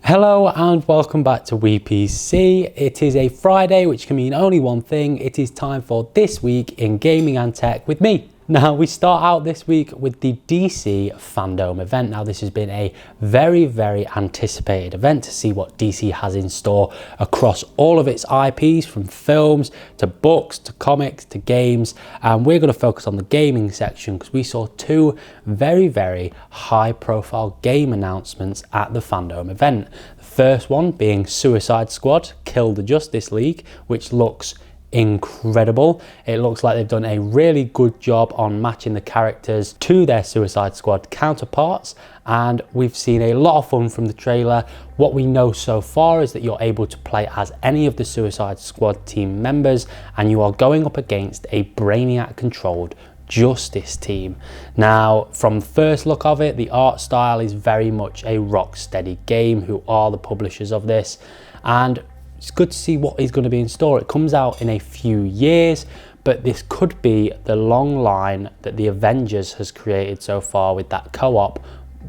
Hello and welcome back to WePC. It is a Friday, which can mean only one thing. It is time for This Week in Gaming and Tech with me. Now, we start out this week with the DC Fandom event. Now, this has been a very anticipated event to see what DC has in store across all of its IPs, from films to books to comics to games. And we're going to focus on the gaming section because we saw two very high profile game announcements at the Fandom event. The first one being Suicide Squad Kill the Justice League, which looks incredible. It looks like they've done a really good job on matching the characters to their Suicide Squad counterparts, and we've seen a lot of fun from the trailer. What we know so far is that you're able to play as any of the Suicide Squad team members, and you are going up against a Brainiac controlled Justice team. Now, from the first look of it, the art style is very much a Rocksteady game, who are the publishers of this, and it's good to see what is going to be in store. It comes out in a few years, but this could be the long line that the Avengers has created so far with that co-op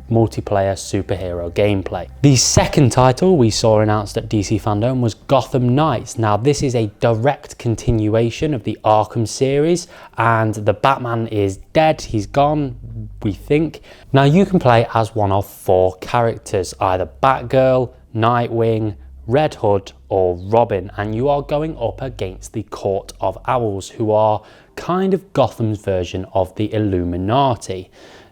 multiplayer superhero gameplay. The second title we saw announced at DC Fandom was Gotham Knights. Now, this is a direct continuation of the Arkham series, and the Batman is dead, he's gone, we think. Now, you can play as one of four characters, either Batgirl, Nightwing, Red Hood or Robin, and you are going up against the Court of Owls, who are kind of Gotham's version of the Illuminati.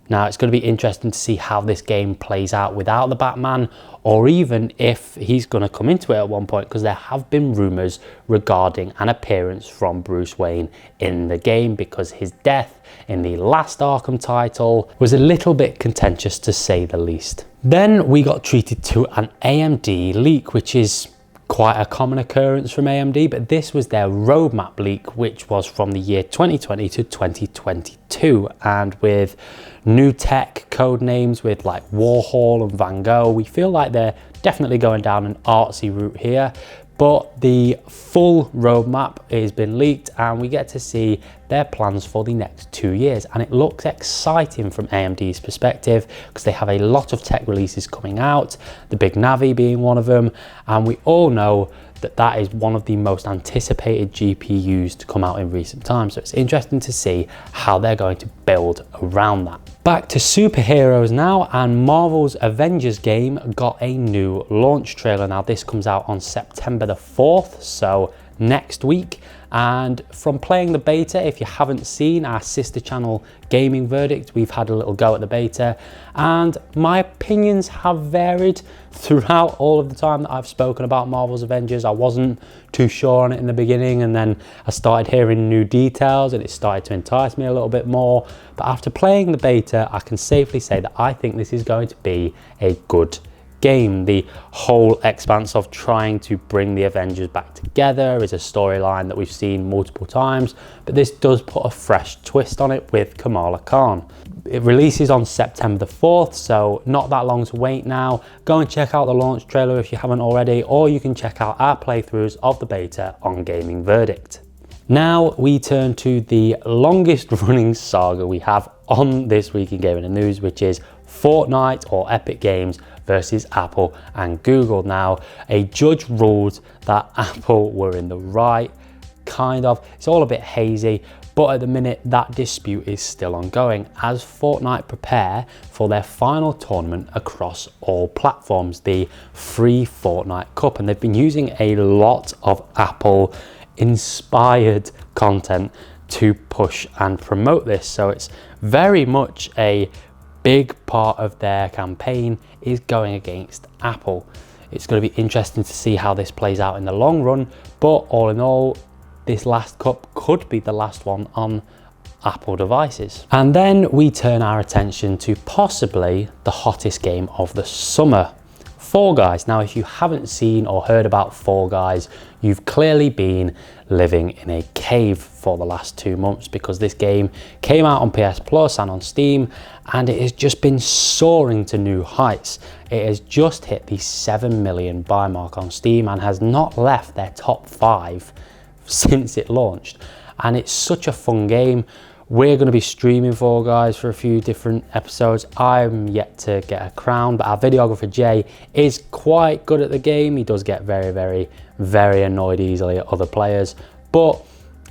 Now, it's going to be interesting to see how this game plays out without the Batman, or even if he's going to come into it at one point, because there have been rumours regarding an appearance from Bruce Wayne in the game, because his death in the last Arkham title was a little bit contentious, to say the least. Then we got treated to an AMD leak, which is quite a common occurrence from AMD, but this was their roadmap leak, which was from the year 2020 to 2022, and with new tech code names with like Warhol and Van Gogh, we feel like they're definitely going down an artsy route here. But the full roadmap has been leaked, and we get to see their plans for the next 2 years. And it looks exciting from AMD's perspective, because they have a lot of tech releases coming out, the Big Navi being one of them. And we all know that that is one of the most anticipated GPUs to come out in recent times. So it's interesting to see how they're going to build around that. Back to superheroes now, and Marvel's Avengers game got a new launch trailer. Now, this comes out on September the 4th, so next week. And from playing the beta, if you haven't seen our sister channel Gaming Verdict, we've had a little go at the beta, and my opinions have varied throughout all of the time that I've spoken about Marvel's Avengers. I wasn't too sure on it in the beginning, and then I started hearing new details and it started to entice me a little bit more. But after playing the beta, I can safely say that I think this is going to be a good game. The whole expanse of trying to bring the Avengers back together is a storyline that we've seen multiple times, but this does put a fresh twist on it with Kamala Khan. It releases on September the 4th, so not that long to wait now. Go and check out the launch trailer if you haven't already, or you can check out our playthroughs of the beta on Gaming Verdict. Now we turn to the longest running saga we have on This Week in Gaming and News, which is Fortnite or Epic Games versus Apple and Google. Now, a judge ruled that Apple were in the right, kind of. It's all a bit hazy, but at the minute that dispute is still ongoing as Fortnite prepare for their final tournament across all platforms, the free Fortnite Cup, and they've been using a lot of Apple inspired content to push and promote this. So it's very much a big part of their campaign is going against Apple. It's going to be interesting to see how this plays out in the long run, but all in all, this last cup could be the last one on Apple devices. And then we turn our attention to possibly the hottest game of the summer, Fall Guys. Now, if you haven't seen or heard about Fall Guys, you've clearly been living in a cave for the last 2 months, because this game came out on PS Plus and on Steam, and it has just been soaring to new heights. It has just hit the 7 million buy mark on Steam and has not left their top 5 since it launched. And it's such a fun game. we're going to be streaming Fall Guys for a few different episodes. I'm yet to get a crown, but our videographer Jay is quite good at the game. He does get very annoyed easily at other players, but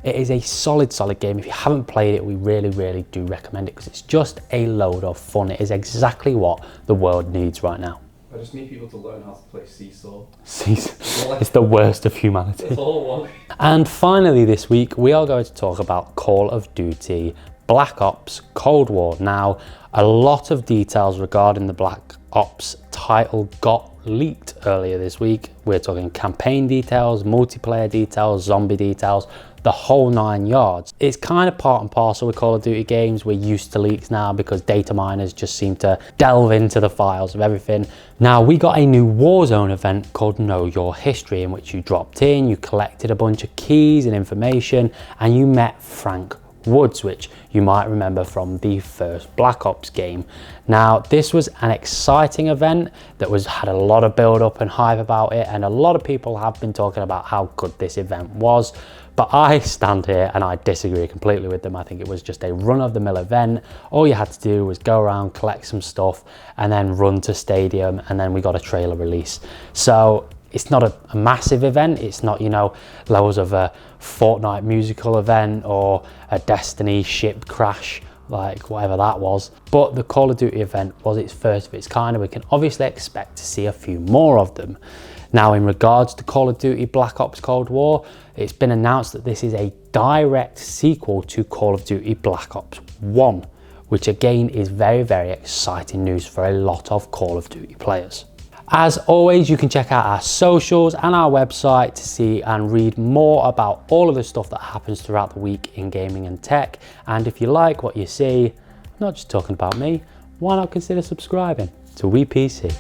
it is a solid game. If you haven't played it, we really do recommend it because it's just a load of fun. It is exactly what the world needs right now. I just need people to learn how to play Seesaw. It's the worst of humanity. It's all one. And finally this week, we are going to talk about Call of Duty Black Ops Cold War. Now, a lot of details regarding the Black Ops title got leaked earlier this week. We're talking campaign details, multiplayer details, zombie details, the whole 9 yards. It's kind of part and parcel with Call of Duty games. We're used to leaks now because data miners just seem to delve into the files of everything. Now, we got a new Warzone event called Know Your History, in which you dropped in, you collected a bunch of keys and information, and you met Frank Woods, which you might remember from the first Black Ops game. Now, this was an exciting event that had a lot of build up and hype about it, and a lot of people have been talking about how good this event was. But I stand here and I disagree completely with them. I think it was just a run-of-the-mill event. All you had to do was go around, collect some stuff, and then run to Stadium, and then we got a trailer release. So it's not a massive event. It's not, you know, levels of a Fortnite musical event or a Destiny ship crash, like whatever that was. But the Call of Duty event was its first of its kind, and we can obviously expect to see a few more of them. Now, in regards to Call of Duty Black Ops Cold War, it's been announced that this is a direct sequel to Call of Duty Black Ops 1, which again is very exciting news for a lot of Call of Duty players. As always, you can check out our socials and our website to see and read more about all of the stuff that happens throughout the week in gaming and tech. And if you like what you see, I'm not just talking about me, why not consider subscribing to WePC?